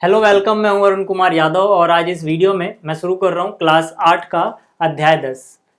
Hello welcome. मैं हूं अरुण कुमार यादव और आज इस वीडियो में मैं शुरू कर रहा हूं क्लास 8 का अध्याय 10।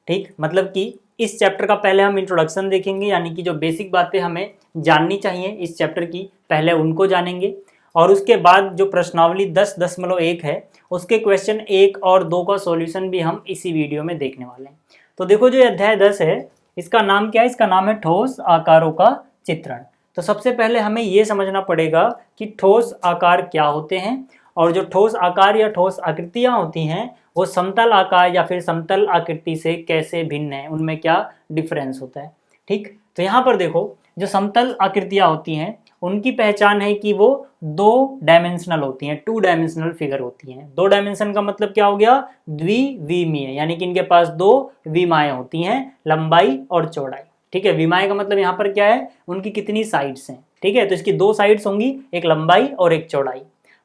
ठीक, मतलब कि इस चैप्टर का पहले हम इंट्रोडक्शन देखेंगे, यानी कि जो बेसिक बातें हमें जाननी चाहिए इस चैप्टर की पहले उनको जानेंगे, और उसके बाद जो प्रश्नावली 10.1 है उसके क्वेश्चन 1 और 2 का सॉल्यूशन भी हम इसी वीडियो में देखने वाले हैं। तो देखो, जो अध्याय 10 है इसका नाम क्या है? इसका नाम है ठोस आकारों का चित्रण। तो सबसे पहले हमें ये समझना पड़ेगा कि ठोस आकार क्या होते हैं, और जो ठोस आकार या ठोस आकृतियां होती हैं वो समतल आकार या फिर समतल आकृति से कैसे भिन्न है, उनमें क्या डिफरेंस होता है। ठीक, तो यहाँ पर देखो, जो समतल आकृतियां होती हैं उनकी पहचान है कि वो 2 डायमेंशनल होती हैं, 2 डायमेंशनल फिगर होती हैं। 2 डायमेंशन का मतलब क्या हो गया? द्विविमीय, यानी कि इनके पास 2 विमाएं होती हैं, लंबाई और चौड़ाई। ठीक है, विमाएं का मतलब यहाँ पर क्या है? उनकी कितनी साइड्स हैं। ठीक है, तो इसकी 2 साइड्स होंगी, एक लंबाई और एक चौड़ाई।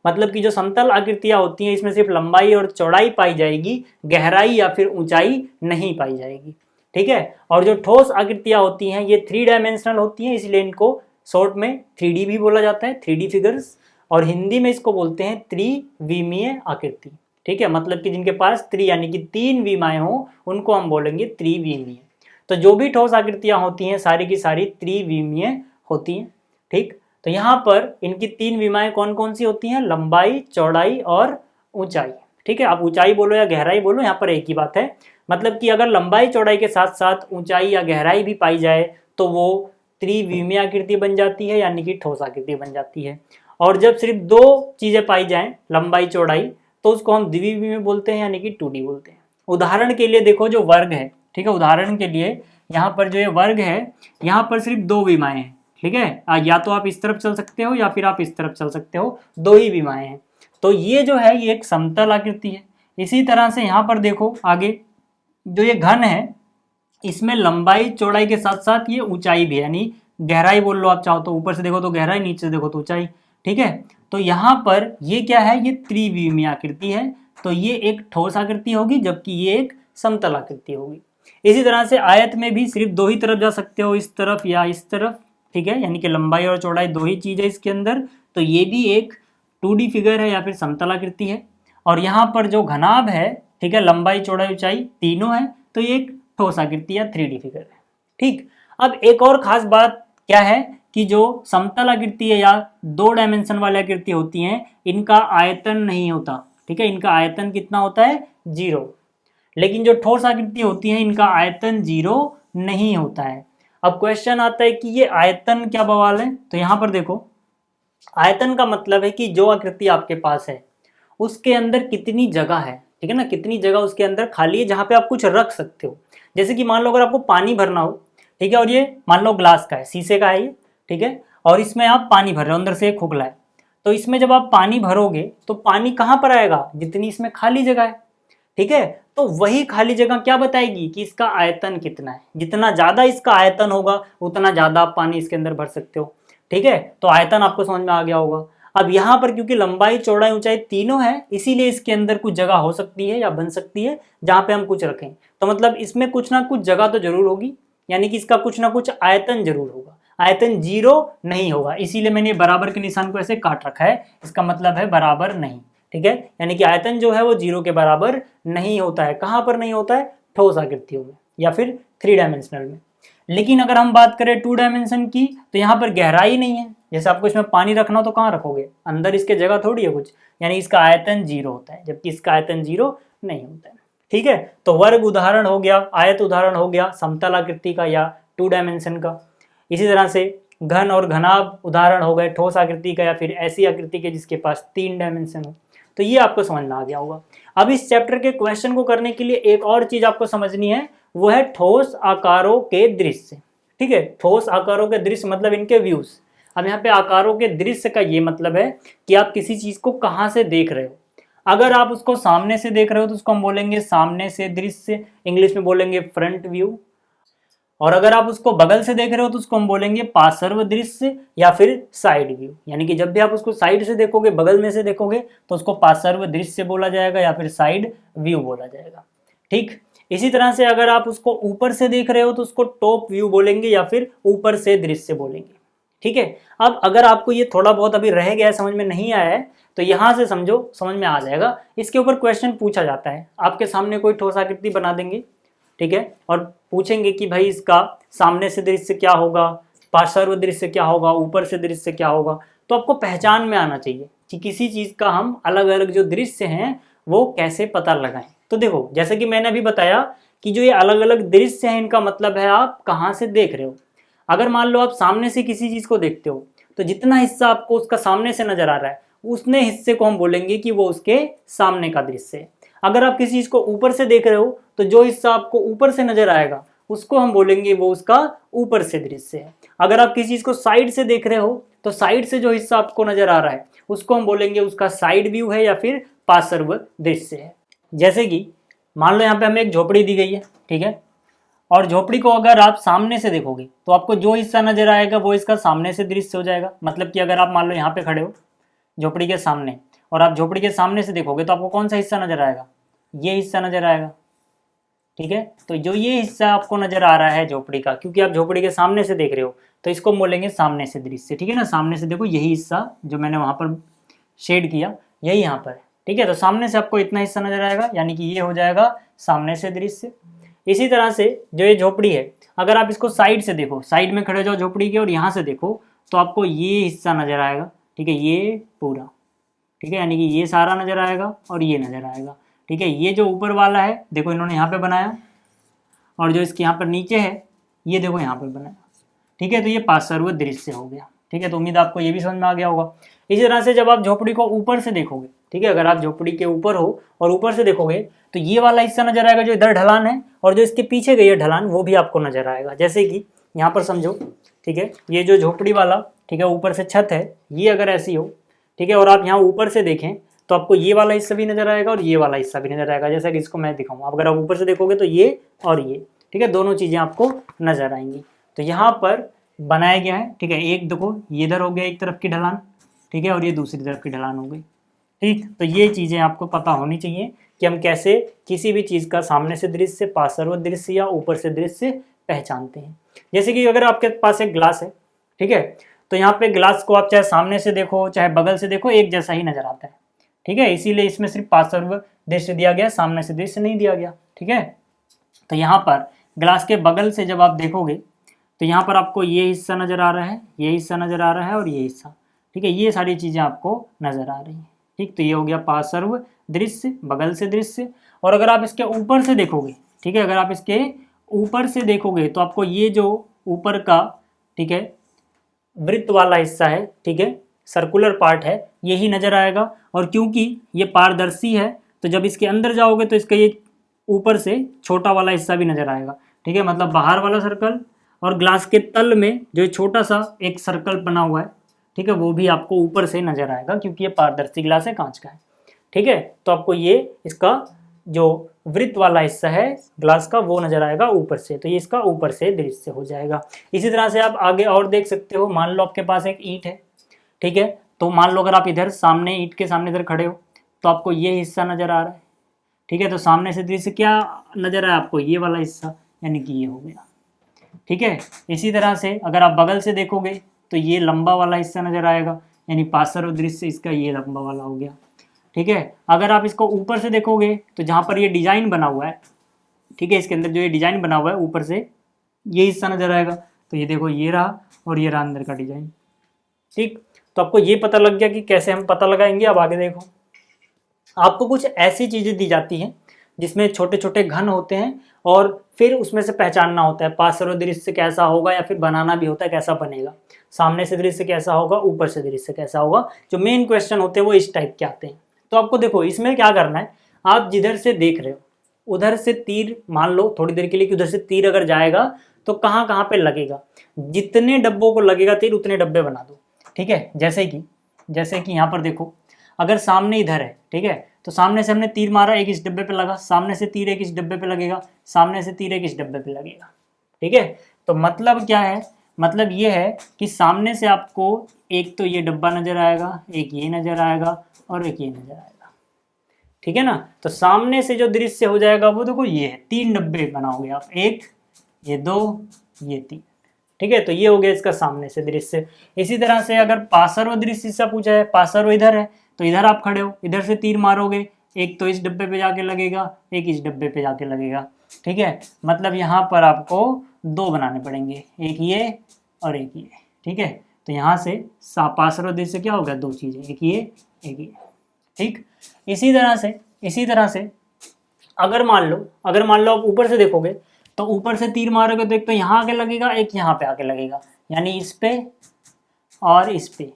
मतलब कि जो समतल आकृतियां होती हैं इसमें सिर्फ लंबाई और चौड़ाई पाई जाएगी, गहराई या फिर ऊंचाई नहीं पाई जाएगी। ठीक है, और जो ठोस आकृतियां होती हैं ये 3 डायमेंशनल होती हैं, इसलिए इनको शॉर्ट में 3D भी बोला जाता है, 3D फिगर्स। और हिंदी में इसको बोलते हैं त्रिविमीय आकृति। ठीक है, मतलब कि जिनके पास यानी कि 3 विमाएं हो उनको हम बोलेंगे त्रिविमीय। तो जो भी ठोस आकृतियां होती हैं सारी की सारी त्रिविमीय होती हैं। ठीक, तो यहाँ पर इनकी 3 विमाएं कौन कौन सी होती हैं? लंबाई, चौड़ाई और ऊंचाई। ठीक है, आप ऊंचाई बोलो या गहराई बोलो, यहाँ पर एक ही बात है। मतलब कि अगर लंबाई चौड़ाई के साथ साथ ऊंचाई या गहराई भी पाई जाए तो वो त्रिविमीय आकृति बन जाती है, यानी कि ठोस आकृति बन जाती है। और जब सिर्फ 2 चीजें पाई जाएं, लंबाई चौड़ाई, तो उसको हम द्विविमीय बोलते हैं, यानी कि 2D बोलते हैं। उदाहरण के लिए देखो, जो वर्ग है, ठीक है, उदाहरण के लिए यहाँ पर जो ये वर्ग है यहाँ पर सिर्फ 2 विमाएं हैं। ठीक है, या तो आप इस तरफ चल सकते हो या फिर आप इस तरफ चल सकते हो, 2 ही विमाएं हैं। तो ये जो है ये एक समतल आकृति है। इसी तरह से यहाँ पर देखो आगे, जो ये घन है इसमें लंबाई चौड़ाई के साथ साथ ये ऊंचाई भी है, यानी गहराई बोल लो आप चाहो तो, ऊपर से देखो तो गहराई, नीचे से देखो तो ऊंचाई। ठीक है, तो यहाँ पर ये क्या है? ये त्रिविमीय आकृति है। तो ये एक ठोस आकृति होगी, जबकि ये एक समतल आकृति होगी। इसी तरह से आयत में भी सिर्फ 2 ही तरफ जा सकते हो, इस तरफ या इस तरफ। ठीक है, यानी कि लंबाई और चौड़ाई 2 ही चीज है इसके अंदर। तो ये भी एक 2D फिगर है या फिर समतल आकृति है। और यहाँ पर जो घनाभ है, ठीक है, लंबाई चौड़ाई ऊंचाई तीनों है, तो ये एक ठोस आकृति या 3D फिगर है। ठीक, अब एक और खास बात क्या है कि जो समतल आकृति है या 2 डायमेंशन वाली आकृति होती हैं इनका आयतन नहीं होता। ठीक है, इनका आयतन कितना होता है? 0। लेकिन जो ठोस आकृति होती है इनका आयतन 0 नहीं होता है। अब क्वेश्चन आता है कि ये आयतन क्या बवाल है? तो यहाँ पर देखो, आयतन का मतलब है कि जो आकृति आपके पास है उसके अंदर कितनी जगह है। ठीक है ना, कितनी जगह उसके अंदर खाली है जहाँ पे आप कुछ रख सकते हो। जैसे कि मान लो अगर आपको पानी भरना हो, ठीक है, और ये मान लो ग्लास का है, शीशे का है ये, ठीक है, और इसमें आप पानी भर रहे हो, अंदर से एक खोखला है। तो इसमें जब आप पानी भरोगे तो पानी कहाँ पर आएगा? जितनी इसमें खाली जगह है। ठीक है, तो वही खाली जगह क्या बताएगी कि इसका आयतन कितना है। जितना ज्यादा इसका आयतन होगा उतना ज्यादा आप पानी इसके अंदर भर सकते हो। ठीक है, तो आयतन आपको समझ में आ गया होगा। अब यहाँ पर क्योंकि लंबाई चौड़ाई ऊंचाई तीनों है, इसीलिए इसके अंदर कुछ जगह हो सकती है या बन सकती है जहाँ पे हम कुछ रखें। तो मतलब इसमें कुछ ना कुछ जगह तो जरूर होगी, यानी कि इसका कुछ ना कुछ आयतन जरूर होगा। आयतन 0 नहीं होगा, इसीलिए मैंने बराबर के निशान को ऐसे काट रखा है। इसका मतलब है बराबर नहीं। ठीक है, यानी कि आयतन जो है वो 0 के बराबर नहीं होता है। कहाँ पर नहीं होता है? ठोस आकृतियों में या फिर 3 डायमेंशनल में। लेकिन अगर हम बात करें 2 डायमेंशन की, तो यहाँ पर गहराई नहीं है। जैसे आपको इसमें पानी रखना हो तो कहाँ रखोगे? अंदर इसके जगह थोड़ी है कुछ, यानी इसका आयतन 0 होता है, जबकि इसका आयतन 0 नहीं होता है। ठीक है, तो वर्ग उदाहरण हो गया, आयत उदाहरण हो गया समतल आकृति का या 2 डायमेंशन का। इसी तरह से घन और घनाभ उदाहरण हो गए ठोस आकृति का या फिर ऐसी आकृति के जिसके पास 3 डायमेंशन हो। तो ये आपको समझ में आ गया होगा। अब इस चैप्टर के क्वेश्चन को करने के लिए एक और चीज आपको समझनी है, वो है ठोस आकारों के दृश्य। ठीक है, ठोस आकारों के दृश्य मतलब इनके व्यूज। अब यहाँ पे आकारों के दृश्य का ये मतलब है कि आप किसी चीज को कहाँ से देख रहे हो। अगर आप उसको सामने से देख रहे हो तो उसको हम बोलेंगे सामने से दृश्य, इंग्लिश में बोलेंगे फ्रंट व्यू। और अगर आप उसको बगल से देख रहे हो तो उसको हम बोलेंगे पार्श्व दृश्य या फिर साइड व्यू। यानी कि जब भी आप उसको साइड से देखोगे, बगल में से देखोगे, तो उसको पार्श्व दृश्य बोला जाएगा या फिर साइड व्यू बोला जाएगा। ठीक, इसी तरह से अगर आप उसको ऊपर से देख रहे हो तो उसको टॉप व्यू बोलेंगे या फिर ऊपर से दृश्य बोलेंगे। ठीक है। अब अगर आपको ये थोड़ा बहुत अभी रह गया है, समझ में नहीं आया है, तो यहाँ से समझो समझ में आ जाएगा। इसके ऊपर क्वेश्चन पूछा जाता है, आपके सामने कोई ठोस आकृति बना देंगे, ठीक है, और पूछेंगे कि भाई इसका सामने से दृश्य क्या होगा, पार्श्व दृश्य क्या होगा, ऊपर से दृश्य क्या होगा। तो आपको पहचान में आना चाहिए कि किसी चीज़ का हम अलग अलग जो दृश्य हैं वो कैसे पता लगाएं। तो देखो जैसे कि मैंने अभी बताया कि जो ये अलग अलग दृश्य हैं इनका मतलब है आप कहाँ से देख रहे हो। अगर मान लो आप सामने से किसी चीज़ को देखते हो तो जितना हिस्सा आपको उसका सामने से नजर आ रहा है उतने हिस्से को हम बोलेंगे कि वो उसके सामने का दृश्य है। अगर आप किसी चीज़ को ऊपर से देख रहे हो तो जो हिस्सा आपको ऊपर से नजर आएगा उसको हम बोलेंगे वो उसका ऊपर से दृश्य है। अगर आप किसी चीज़ को साइड से देख रहे हो तो साइड से जो हिस्सा आपको नजर आ रहा है उसको हम बोलेंगे उसका साइड व्यू है या फिर पार्श्व दृश्य है। जैसे कि मान लो यहाँ पे हमें एक झोपड़ी दी गई है, ठीक है, और झोपड़ी को अगर आप सामने से देखोगे तो आपको जो हिस्सा नजर आएगा वो इसका सामने से दृश्य हो जाएगा। मतलब कि अगर आप मान लो यहाँ पे खड़े हो झोपड़ी के सामने और आप झोपड़ी के सामने से देखोगे तो आपको कौन सा हिस्सा नजर आएगा, ये हिस्सा नजर आएगा, ठीक है। तो जो ये हिस्सा आपको नजर आ रहा है झोपड़ी का, क्योंकि आप झोपड़ी के सामने से देख रहे हो तो इसको बोलेंगे सामने से दृश्य, ठीक है ना। सामने से देखो यही हिस्सा जो मैंने वहां पर शेड किया यही यहाँ पर है, ठीक है। तो सामने से आपको इतना हिस्सा नजर आएगा यानी कि ये हो जाएगा सामने से दृश्य। इसी तरह से जो ये झोपड़ी है अगर आप इसको साइड से देखो, साइड में खड़े हो जाओ झोपड़ी के और यहाँ से देखो तो आपको ये हिस्सा नजर आएगा, ठीक है, ये पूरा, ठीक है, यानी कि ये सारा नजर आएगा और ये नजर आएगा, ठीक है। ये जो ऊपर वाला है देखो इन्होंने यहाँ पे बनाया और जो इसके यहाँ पर नीचे है ये देखो यहाँ पे बनाया, ठीक है। तो ये पार्श्व दृश्य हो गया, ठीक है। तो उम्मीद आपको ये भी समझ में आ गया होगा। इसी तरह से जब आप झोपड़ी को ऊपर से देखोगे, ठीक है, अगर आप झोपड़ी के ऊपर हो और ऊपर से देखोगे तो ये वाला हिस्सा नजर आएगा जो इधर ढलान है और जो इसके पीछे गई है ढलान वो भी आपको नजर आएगा। जैसे कि यहाँ पर समझो, ठीक है, ये जो झोपड़ी वाला, ठीक है, ऊपर से छत है, ये अगर ऐसी हो, ठीक है, और आप यहाँ ऊपर से देखें तो आपको ये वाला हिस्सा भी नजर आएगा और ये वाला हिस्सा भी नजर आएगा। जैसा कि इसको मैं दिखाऊँ, अगर आप ऊपर से देखोगे तो ये और ये, ठीक है, दोनों चीज़ें आपको नजर आएंगी। तो यहाँ पर बनाया गया है, ठीक है। एक देखो ये इधर हो गया एक तरफ की ढलान, ठीक है, और ये दूसरी तरफ की ढलान हो गई, ठीक। तो ये चीज़ें आपको पता होनी चाहिए कि हम कैसे किसी भी चीज़ का सामने से दृश्य, पार्श्व दृश्य या ऊपर से दृश्य पहचानते हैं। जैसे कि अगर आपके पास एक ग्लास है, ठीक है, तो यहाँ पे ग्लास को आप चाहे सामने से देखो चाहे बगल से देखो एक जैसा ही नजर आता है, ठीक है। इसीलिए इसमें सिर्फ पार्श्व दृश्य दिया गया, सामने से दृश्य नहीं दिया गया, ठीक है। तो यहाँ पर ग्लास के बगल से जब आप देखोगे तो यहाँ पर आपको ये हिस्सा नज़र आ रहा है, ये हिस्सा नज़र आ रहा है और ये हिस्सा, ठीक है, ये सारी चीज़ें आपको नज़र आ रही हैं, ठीक। तो ये हो गया पार्श्व दृश्य, बगल से दृश्य। और अगर आप इसके ऊपर से देखोगे, ठीक है, अगर आप इसके ऊपर से देखोगे तो आपको ये जो ऊपर का, ठीक है, वृत्त वाला हिस्सा है, ठीक है, सर्कुलर पार्ट है, यही नज़र आएगा। और क्योंकि ये पारदर्शी है तो जब इसके अंदर जाओगे तो इसका ये ऊपर से छोटा वाला हिस्सा भी नज़र आएगा, ठीक है, मतलब बाहर वाला सर्कल और ग्लास के तल में जो छोटा सा एक सर्कल बना हुआ है, ठीक है, वो भी आपको ऊपर से नजर आएगा क्योंकि ये पारदर्शी ग्लास है, कांच का है, ठीक है। तो आपको ये इसका जो वृत्त वाला हिस्सा है ग्लास का वो नजर आएगा ऊपर से, तो ये इसका ऊपर से दृश्य हो जाएगा। इसी तरह से आप आगे और देख सकते हो, मान लो आपके पास एक ईंट है, ठीक है, तो मान लो अगर आप इधर सामने ईंट के सामने इधर खड़े हो तो आपको ये हिस्सा नजर आ रहा है, ठीक है। तो सामने से दृश्य क्या नजर आया आपको, ये वाला हिस्सा, यानी कि ये हो गया, ठीक है। इसी तरह से अगर आप बगल से देखोगे तो ये लंबा वाला हिस्सा नजर आएगा, यानी पार्श्व दृश्य इसका ये लंबा वाला हो गया, ठीक है। अगर आप इसको ऊपर से देखोगे तो जहाँ पर ये डिजाइन बना हुआ है, ठीक है, इसके अंदर जो ये डिजाइन बना हुआ है ऊपर से ये हिस्सा नजर आएगा। तो ये देखो ये रहा और ये रहा अंदर का डिजाइन, ठीक। तो आपको ये पता लग गया कि कैसे हम पता लगाएंगे। अब आगे देखो, आपको कुछ ऐसी चीजें दी जाती हैं जिसमें छोटे छोटे घन होते हैं और फिर उसमें से पहचानना होता है पार्श्व दृश्य कैसा होगा, या फिर बनाना भी होता है कैसा बनेगा, सामने से दृश्य कैसा होगा, ऊपर से दृश्य कैसा होगा। जो मेन क्वेश्चन होते हैं वो इस टाइप के आते हैं। तो आपको देखो इसमें क्या करना है, आप जिधर से देख रहे हो उधर से तीर, मान लो थोड़ी देर के लिए कि उधर से तीर अगर जाएगा तो कहाँ कहाँ पे लगेगा, जितने डब्बों को लगेगा तीर उतने डब्बे बना दो, ठीक है। जैसे कि यहाँ पर देखो, अगर सामने इधर है, ठीक है, तो सामने से हमने तीर मारा, एक इस डब्बे पे लगा, सामने से तीर एक इस डब्बे पे लगेगा, सामने से तीर एक इस डब्बे पे लगेगा, ठीक है। तो मतलब क्या है, मतलब ये है कि सामने से आपको एक तो ये डब्बा नजर आएगा, एक ये नजर आएगा और एक ये नजर आएगा, ठीक है ना। तो सामने से जो दृश्य हो जाएगा वो देखो ये है, 3 डब्बे बनाओगे आप, एक, ये 2, ये 3, ठीक है, तो ये हो गया इसका सामने से दृश्य। इसी तरह से अगर पार्श्व दृश्य से पूछा है, पार्श्व इधर है तो इधर आप खड़े हो, इधर से तीर मारोगे, एक तो इस डब्बे पे जाके लगेगा, एक इस डब्बे पे जाके लगेगा, ठीक है। मतलब यहाँ पर आपको दो बनाने पड़ेंगे, एक ये और एक ये, ठीक है। तो यहाँ से पार्श्व दृश्य क्या होगा, दो चीज़ें, एक ये एक ये, ठीक। इसी तरह से अगर मान लो आप ऊपर से देखोगे तो ऊपर से तीर मारोगे तो एक तो यहाँ आके लगेगा, एक यहाँ पे आके लगेगा, यानी इस पे और इस पे,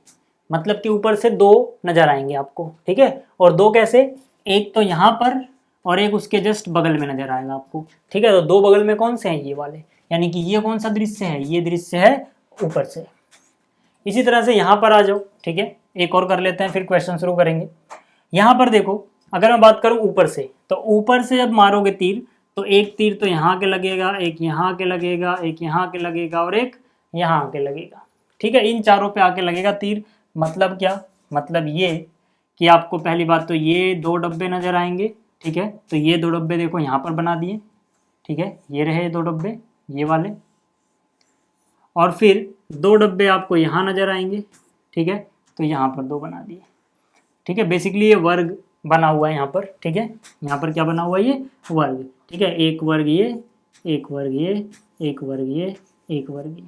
मतलब कि ऊपर से दो नजर आएंगे आपको, ठीक है। और दो कैसे, एक तो यहाँ पर और एक उसके जस्ट बगल में नजर आएगा आपको, ठीक है। तो दो बगल में कौन से हैं, ये वाले, यानी कि ये कौन सा दृश्य है, ये दृश्य है ऊपर से। इसी तरह से यहाँ पर आ जाओ, ठीक है, एक और कर लेते हैं फिर क्वेश्चन शुरू करेंगे। यहाँ पर देखो, अगर मैं बात करूँ ऊपर से, तो ऊपर से जब मारोगे तीर तो एक तीर तो यहाँ के लगेगा, एक यहाँ के लगेगा, एक यहाँ के लगेगा और एक यहाँ आके लगेगा, ठीक है। इन चारों पे आके लगेगा तीर। मतलब क्या, मतलब ये कि आपको पहली बात तो ये दो डब्बे नजर आएंगे, ठीक है। तो ये दो डब्बे देखो यहाँ पर बना दिए, ठीक है, ये रहे दो डब्बे ये वाले, और फिर दो डब्बे आपको यहाँ नजर आएंगे, ठीक है। तो यहाँ पर दो बना दिए, ठीक है। बेसिकली ये वर्ग बना हुआ है यहाँ पर, ठीक है। यहाँ पर क्या बना हुआ है, ये वर्ग, ठीक है। एक वर्ग ये, एक वर्ग ये, एक वर्ग ये, एक वर्ग ये,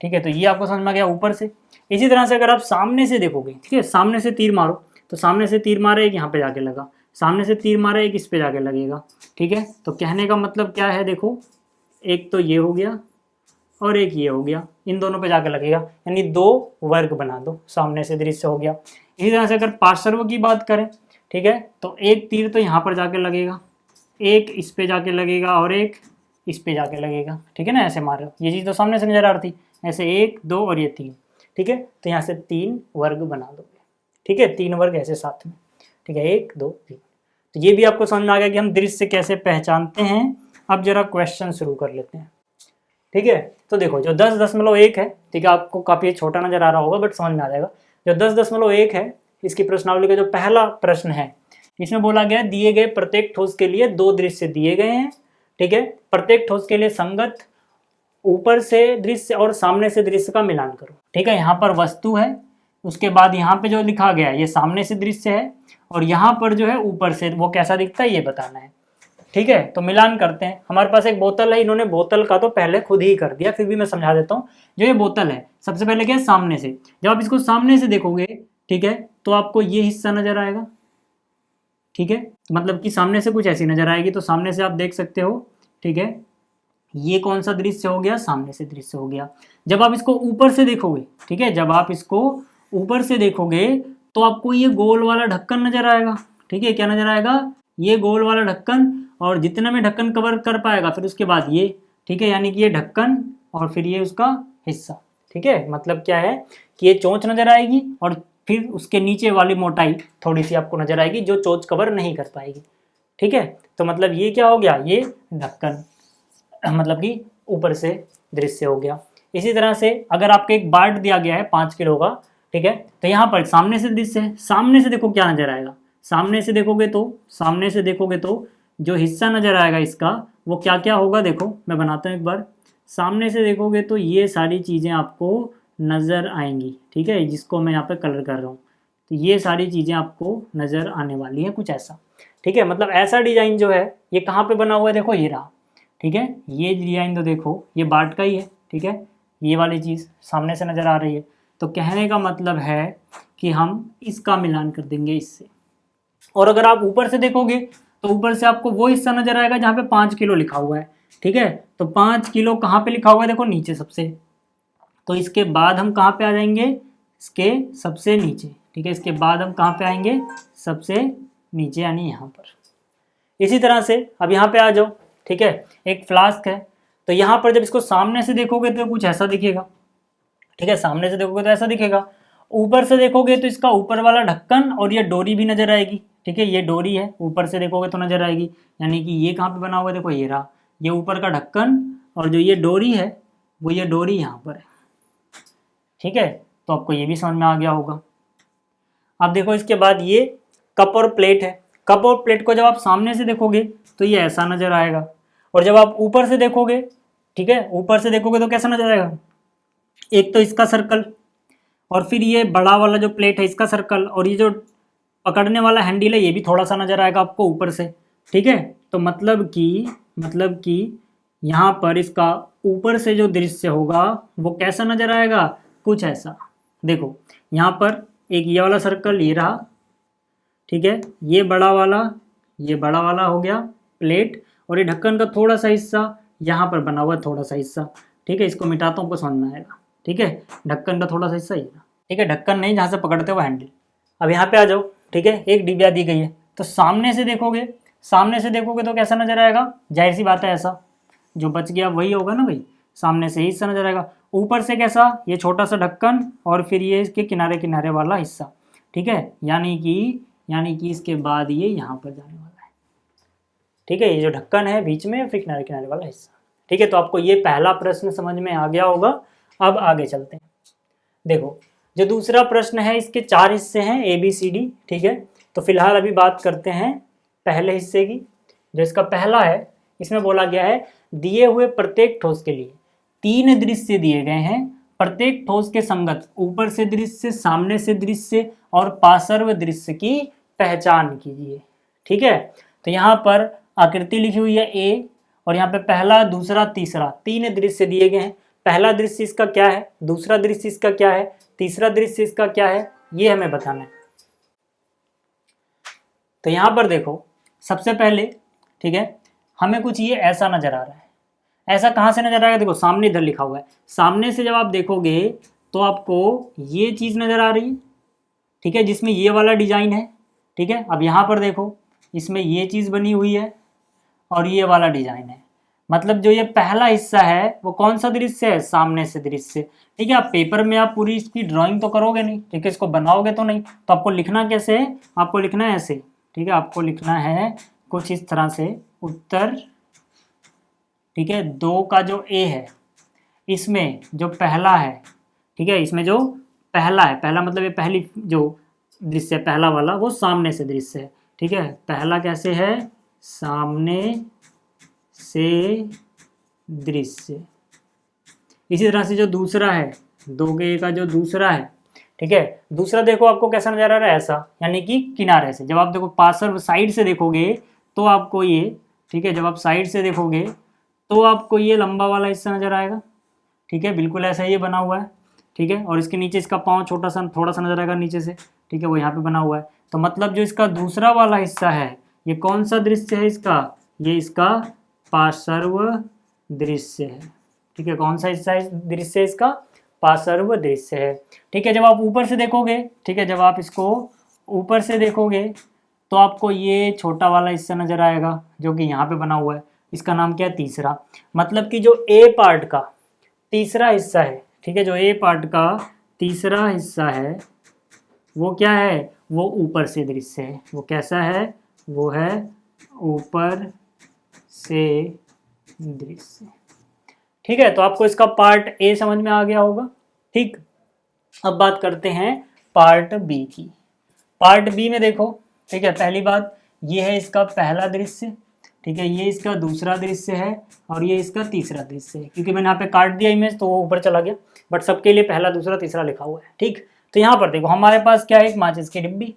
ठीक है। तो ये आपको समझ में आ गया ऊपर से। इसी तरह से अगर आप सामने से देखोगे, ठीक है, सामने से तीर मारो तो सामने से तीर मारे एक यहाँ पे जाके लगा, सामने से तीर मारे एक इस पे जाके लगेगा, ठीक है। तो कहने का मतलब क्या है, देखो एक तो ये हो गया और एक ये हो गया, इन दोनों पे जाके लगेगा, यानी दो वर्ग बना दो, सामने से दृश्य हो गया। इसी तरह से अगर पार्श्व की बात करें, ठीक है, तो एक तीर तो यहाँ पर जाके लगेगा, एक इस पे जाके लगेगा और एक इस पे जाके लगेगा, ठीक है ना। ऐसे मार रहे हो, ये चीज़ तो सामने से नजर आ रही थी, ऐसे एक दो और ये तीन, ठीक है। तो यहाँ से तीन वर्ग बना दोगे, ठीक है, तीन वर्ग ऐसे साथ में, ठीक है, एक दो तीन। तो ये भी आपको समझ में आ गया कि हम दृश्य कैसे पहचानते हैं। अब जरा क्वेश्चन शुरू कर लेते हैं, ठीक है। तो देखो जो 10.1 है, ठीक है, आपको काफ़ी छोटा नजर आ रहा होगा बट समझ में आ जाएगा। जो 10.1 है, इसकी प्रश्नावली का जो पहला प्रश्न है, इसमें बोला गया दिए गए प्रत्येक ठोस के लिए दो दृश्य दिए गए हैं, ठीक है। प्रत्येक ठोस के लिए संगत ऊपर से दृश्य और सामने से दृश्य का मिलान करो, ठीक है। यहाँ पर वस्तु है, उसके बाद यहाँ पे जो लिखा गया है ये सामने से दृश्य है, और यहाँ पर जो है ऊपर से वो कैसा दिखता है ये बताना है, ठीक है। तो मिलान करते हैं। हमारे पास एक बोतल है, इन्होंने बोतल का तो पहले खुद ही कर दिया, फिर भी मैं समझा देता हूँ। जो ये बोतल है, सबसे पहले क्या है, सामने से। जब आप इसको सामने से देखोगे, ठीक है, तो आपको ये हिस्सा नजर आएगा, ठीक है, मतलब कि सामने से कुछ ऐसी नजर आएगी। तो सामने से आप देख सकते हो, ठीक है, ये कौन सा दृश्य हो गया, सामने से दृश्य हो गया। जब आप इसको ऊपर से देखोगे, ठीक है, जब आप इसको ऊपर से देखोगे तो आपको ये गोल वाला ढक्कन नजर आएगा, ठीक है। क्या नजर आएगा, ये गोल वाला ढक्कन, और जितना में ढक्कन कवर कर पाएगा फिर उसके बाद ये, ठीक है, यानी कि ये ढक्कन और फिर ये उसका हिस्सा, ठीक है। मतलब क्या है कि ये चोंच नजर आएगी और फिर उसके नीचे वाली मोटाई थोड़ी सी आपको नजर आएगी जो चोंच कवर नहीं कर पाएगी, ठीक है। तो मतलब ये क्या हो गया, ये ढक्कन, मतलब कि ऊपर से दृश्य हो गया। इसी तरह से अगर आपको एक बाट दिया गया है 5 किलो का, ठीक है, तो यहाँ पर सामने से दृश्य है, सामने से देखो क्या नजर आएगा, सामने से देखोगे तो जो हिस्सा नजर आएगा इसका वो क्या क्या होगा, देखो मैं बनाता हूँ एक बार। सामने से देखोगे तो ये सारी चीज़ें आपको नज़र आएंगी, ठीक है, जिसको मैं यहाँ पे कलर कर रहा हूँ। तो ये सारी चीज़ें आपको नज़र आने वाली हैं, कुछ ऐसा, ठीक है। मतलब ऐसा डिजाइन जो है ये कहाँ पे बना हुआ है, देखो ये रहा, ठीक है, ये डिजाइन तो देखो ये बाट का ही है, ठीक है, ये वाली चीज़ सामने से नज़र आ रही है। तो कहने का मतलब है कि हम इसका मिलान कर देंगे इससे। और अगर आप ऊपर से देखोगे तो ऊपर से आपको वो हिस्सा नजर आएगा जहाँ पे 5 किलो लिखा हुआ है, ठीक है। तो 5 किलो कहाँ पे लिखा हुआ है, देखो नीचे सबसे। तो इसके बाद हम कहाँ पे आ जाएंगे, इसके सबसे नीचे, ठीक है, इसके बाद हम कहाँ पे आएंगे, सबसे नीचे, यानी यहाँ पर। इसी तरह से अब यहाँ पे आ जाओ, ठीक है, एक फ्लास्क है, तो यहाँ पर जब इसको सामने से देखोगे तो कुछ ऐसा दिखेगा, ठीक है, सामने से देखोगे तो ऐसा दिखेगा। ऊपर से देखोगे तो इसका ऊपर वाला ढक्कन और ये डोरी भी नजर आएगी, ठीक है, ये डोरी है, ऊपर से देखोगे तो नजर आएगी, यानी कि ये कहाँ पे बना हुआ है, देखो ये रहा, ये ऊपर का ढक्कन और जो ये डोरी है वो ये डोरी यहाँ पर है, ठीक है। तो आपको ये भी समझ में आ गया होगा। अब देखो इसके बाद ये कप और प्लेट है। कप और प्लेट को जब आप सामने से देखोगे तो ये ऐसा नजर आएगा, और जब आप ऊपर से देखोगे, ठीक है, ऊपर से देखोगे तो कैसा नजर आएगा, एक तो इसका सर्कल, और फिर ये बड़ा वाला जो प्लेट है इसका सर्कल, और ये जो पकड़ने वाला हैंडल है ये भी थोड़ा सा नजर आएगा आपको ऊपर से। ठीक है, तो मतलब कि यहाँ पर इसका ऊपर से जो दृश्य होगा वो कैसा नजर आएगा, कुछ ऐसा। देखो यहाँ पर एक ये वाला सर्कल ये रहा, ठीक है, ये बड़ा वाला हो गया प्लेट, और ये ढक्कन का थोड़ा सा हिस्सा यहाँ पर बना हुआ थोड़ा सा हिस्सा। ठीक है, इसको मिटाता हूँ, आपको समझ में आएगा। ठीक है, ढक्कन का थोड़ा सा हिस्सा ये रहा। ठीक है, ढक्कन नहीं, जहाँ से पकड़ते हुए हैंडल। अब यहाँ पे आ जाओ। ठीक है, एक डिबिया दी गई है, तो सामने से देखोगे तो कैसा नजर आएगा, जाहिर सी बात है ऐसा, जो बच गया वही होगा ना भाई, सामने से ही हिस्सा नजर आएगा। ऊपर से कैसा, ये छोटा सा ढक्कन, और फिर ये इसके किनारे किनारे वाला हिस्सा। ठीक है, यानी कि इसके बाद ये यहाँ पर जाने वाला है। ठीक है, ये जो ढक्कन है बीच में, फिर किनारे किनारे वाला हिस्सा। ठीक है, तो आपको ये पहला प्रश्न समझ में आ गया होगा। अब आगे चलते हैं। देखो, जो दूसरा प्रश्न है इसके 4 हिस्से हैं, ABCD। ठीक है, तो फिलहाल अभी बात करते हैं पहले हिस्से की। जो इसका पहला है, इसमें बोला गया है दिए हुए प्रत्येक ठोस के लिए 3 दृश्य दिए गए हैं। प्रत्येक ठोस के संगत ऊपर से दृश्य, सामने से दृश्य और पार्श्व दृश्य की पहचान कीजिए। ठीक है, तो यहाँ पर आकृति लिखी हुई है A, और यहाँ पे पहला, दूसरा, तीसरा 3 दृश्य दिए गए हैं। पहला दृश्य इसका क्या है, दूसरा दृश्य इसका क्या है, तीसरा दृश्य इसका क्या है, ये हमें बताना है। तो यहाँ पर देखो, सबसे पहले, ठीक है, हमें कुछ ये ऐसा नजर आ रहा है। ऐसा कहाँ से नजर आएगा, देखो सामने इधर लिखा हुआ है, सामने से जब आप देखोगे तो आपको ये चीज़ नजर आ रही है। ठीक है, जिसमें ये वाला डिजाइन है। ठीक है, अब यहाँ पर देखो, इसमें ये चीज़ बनी हुई है और ये वाला डिजाइन है। मतलब जो ये पहला हिस्सा है वो कौन सा दृश्य है, सामने से दृश्य। ठीक है, आप पेपर में आप पूरी इसकी ड्राइंग तो करोगे नहीं, ठीक है, इसको बनाओगे तो नहीं, तो आपको लिखना कैसे है, आपको लिखना है ऐसे। ठीक है, आपको लिखना है कुछ इस तरह से, उत्तर। ठीक है, 2 का जो A है, इसमें जो पहला है, ठीक है, इसमें जो पहला है, पहला मतलब ये पहली जो दृश्य है पहला वाला, वो सामने से दृश्य है। ठीक है, पहला कैसे है, सामने से दृश्य। इसी तरह से जो दूसरा है, 2 के A का जो दूसरा है, ठीक है, दूसरा देखो आपको कैसा नजर आ रहा है, ऐसा, यानी कि किनारे से। जब आप देखो पार्श्व साइड से देखोगे तो आपको ये, ठीक है, जब आप साइड से देखोगे तो आपको ये लंबा वाला हिस्सा नजर आएगा। ठीक है, बिल्कुल ऐसा ये बना हुआ है। ठीक है, और इसके नीचे इसका पाँव छोटा सा थोड़ा सा नजर आएगा नीचे से। ठीक है, वो यहाँ पे बना हुआ है। तो मतलब जो इसका दूसरा वाला हिस्सा है, ये कौन सा दृश्य है इसका, ये इसका पार्श्व दृश्य है। ठीक है, कौन सा हिस्सा है दृश्य इसका, पार्श्व दृश्य है। ठीक है, जब आप ऊपर से देखोगे, ठीक है, जब आप इसको ऊपर से देखोगे तो आपको ये छोटा वाला हिस्सा नजर आएगा जो कि यहाँ पे बना हुआ है। इसका नाम क्या है, तीसरा। मतलब कि जो A पार्ट का तीसरा हिस्सा है, ठीक है, जो A पार्ट का तीसरा हिस्सा है वो क्या है, वो ऊपर से दृश्य है। वो कैसा है, वो है ऊपर से दृश्य। ठीक है, तो आपको इसका पार्ट A समझ में आ गया होगा। ठीक, अब बात करते हैं पार्ट B की। पार्ट B में देखो, ठीक है, पहली बात ये है इसका पहला दृश्य। ठीक है, ये इसका दूसरा दृश्य है और ये इसका तीसरा दृश्य है। क्योंकि मैंने यहाँ पे काट दिया इमेज तो वो ऊपर चला गया, बट सबके लिए पहला, दूसरा, तीसरा लिखा हुआ है। ठीक, तो यहाँ पर देखो हमारे पास क्या है, एक माचिस की डिब्बी।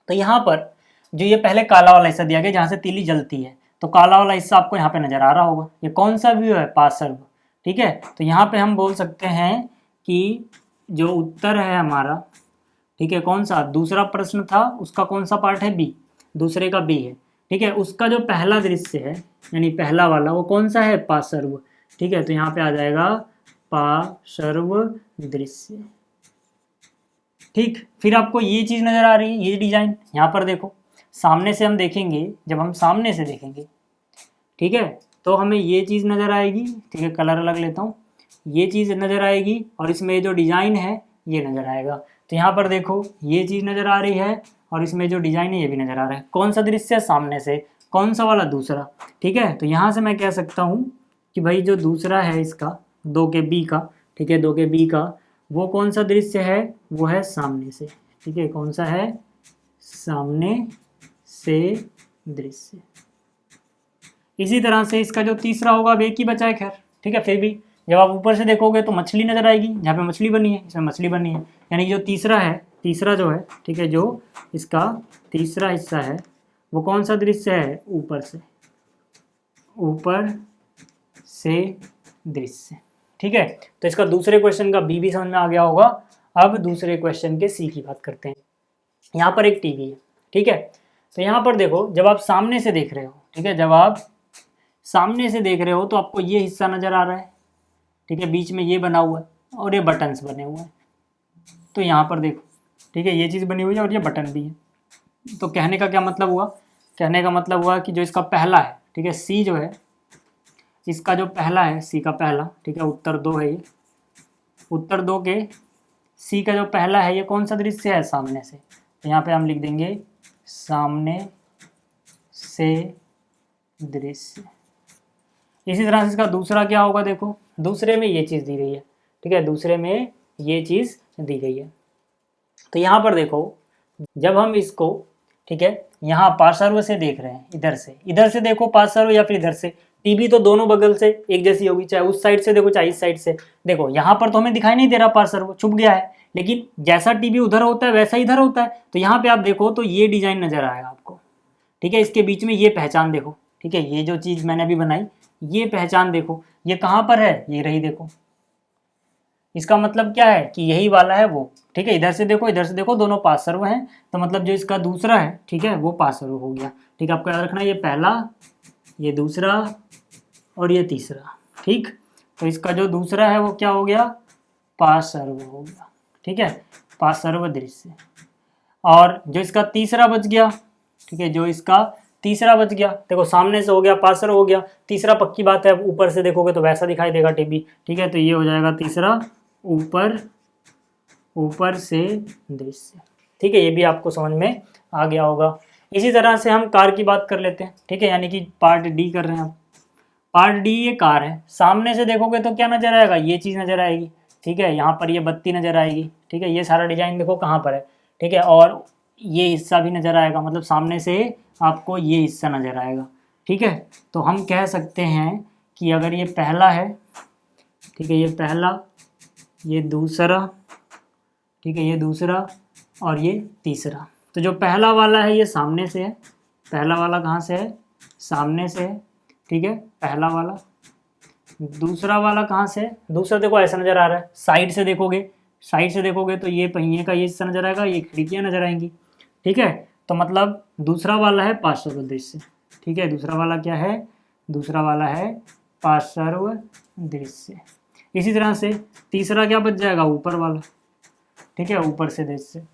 तो यहाँ पर जो ये पहले काला वाला हिस्सा दिया गया जहाँ से तीली जलती है, तो काला वाला हिस्सा आपको यहाँ पे नजर आ रहा होगा। ये कौन सा व्यू है, पार्श्व। ठीक है, तो यहाँ पे हम बोल सकते हैं कि जो उत्तर है हमारा, ठीक है, कौन सा दूसरा प्रश्न था उसका कौन सा पार्ट है, बी, दूसरे का बी है। ठीक है, उसका जो पहला दृश्य है यानी पहला वाला वो कौन सा है, पार्श्व। ठीक है, तो यहाँ पे आ जाएगा पार्श्व दृश्य। ठीक, फिर आपको ये चीज़ नज़र आ रही है, ये डिजाइन यहाँ पर देखो, सामने से हम देखेंगे, जब हम सामने से देखेंगे, ठीक है, तो हमें ये चीज़ नज़र आएगी। ठीक है, कलर अलग लेता हूँ, ये चीज़ नज़र आएगी और इसमें जो डिज़ाइन है ये नज़र आएगा। तो यहाँ पर देखो ये चीज़ नज़र आ रही है और इसमें जो डिज़ाइन है ये भी नज़र आ रहा है। कौन सा दृश्य है, सामने से। कौन सा वाला, दूसरा। ठीक है, तो यहाँ से मैं कह सकता हूँ कि भाई जो दूसरा है इसका 2 के B का, ठीक है, 2 के B का वो कौन सा दृश्य है, वो है सामने से। ठीक है, कौन सा है, सामने से दृश्य। इसी तरह से इसका जो तीसरा होगा अब एक ही बचा है, खैर ठीक है, फिर भी जब आप ऊपर से देखोगे तो मछली नज़र आएगी, जहाँ पे मछली बनी है इसमें मछली बनी है। यानी जो तीसरा है, तीसरा जो है, ठीक है, जो इसका तीसरा हिस्सा है वो कौन सा दृश्य है, ऊपर से, ऊपर से दृश्य। ठीक है, तो इसका दूसरे क्वेश्चन का बी भी समझ में आ गया होगा। अब दूसरे क्वेश्चन के सी की बात करते हैं। यहाँ पर एक टीवी है, ठीक है, तो यहाँ पर देखो, जब आप सामने से देख रहे हो, ठीक है, जब आप सामने से देख रहे हो तो आपको ये हिस्सा नज़र आ रहा है, ठीक है, बीच में ये बना हुआ है और ये बटन्स बने हुए हैं। तो यहाँ पर देखो, ठीक है, ये चीज़ बनी हुई है और ये बटन भी है। तो कहने का क्या मतलब हुआ, कहने का मतलब हुआ कि जो इसका पहला है, ठीक है, सी जो है, इसका जो पहला है, सी का पहला, ठीक है, उत्तर 2 है ये, उत्तर 2 के सी का जो पहला है ये कौन सा दृश्य है, सामने से। तो यहाँ पे हम लिख देंगे सामने से दृश्य। इसी तरह से इसका दूसरा क्या होगा, देखो दूसरे में ये चीज़ दी गई है, ठीक है, दूसरे में ये चीज़ दी गई है। तो यहाँ पर देखो, जब हम इसको, ठीक है, यहाँ पार्श्व से देख रहे हैं, इधर से देखो पार्श्व या फिर इधर से, टीवी तो दोनों बगल से एक जैसी होगी, चाहे उस साइड से देखो चाहे इस साइड से देखो। यहाँ पर तो हमें दिखाई नहीं दे रहा पार्श्व, छुप गया है, लेकिन जैसा टीवी उधर होता है वैसा इधर होता है। तो यहाँ पे आप देखो तो ये डिजाइन नजर आएगा आपको, ठीक है, इसके बीच में ये पहचान देखो, ठीक है, ये जो चीज़ मैंने अभी बनाई ये पहचान देखो, ये कहाँ पर है, ये रही देखो। इसका मतलब क्या है कि यही वाला है वो, ठीक है, इधर से देखो दोनों पार्श्व हैं, तो मतलब जो इसका दूसरा है, ठीक है, वो पार्श्व हो गया। ठीक है, आपको याद रखना ये पहला, ये दूसरा और ये तीसरा, ठीक। तो इसका जो दूसरा है वो क्या हो गया, पार्श्व हो गया, ठीक है, पार्श्व दृश्य। और जो इसका तीसरा बच गया, ठीक है, जो इसका तीसरा बच गया, देखो सामने से हो गया, पार्श्व हो गया, तीसरा पक्की बात है ऊपर से देखोगे तो वैसा दिखाई देगा टीवी, ठीक है, तो ये हो जाएगा तीसरा ऊपर से दृश्य। ठीक है, ये भी आपको समझ में आ गया होगा। इसी तरह से हम कार की बात कर लेते हैं, ठीक है, यानी कि पार्ट डी कर रहे हैं हम। पार्ट डी ये कार है, सामने से देखोगे तो क्या नजर आएगा, ये चीज़ नजर आएगी, ठीक है, यहाँ पर ये बत्ती नजर आएगी, ठीक है, ये सारा डिजाइन देखो कहाँ पर है, ठीक है, और ये हिस्सा भी नजर आएगा, मतलब सामने से आपको ये हिस्सा नजर आएगा, ठीक है। तो हम कह सकते हैं कि अगर ये पहला है, ठीक है, ये पहला, ये दूसरा, ठीक है, ये दूसरा और ये तीसरा, तो जो पहला वाला है ये सामने से है, पहला वाला कहाँ से है, सामने से है, ठीक है, पहला वाला। दूसरा वाला कहाँ से है, दूसरा देखो ऐसा नज़र आ रहा है, साइड से देखोगे तो ये पहिए का ये हिस्सा नज़र आएगा, ये खिड़कियाँ नज़र आएंगी, ठीक है। तो मतलब दूसरा वाला है पार्श्व दृश्य, ठीक है, दूसरा वाला क्या है, दूसरा वाला है पार्श्व दृश्य। इसी तरह से तीसरा क्या बच जाएगा, ऊपर वाला, ठीक है, ऊपर से दृश्य।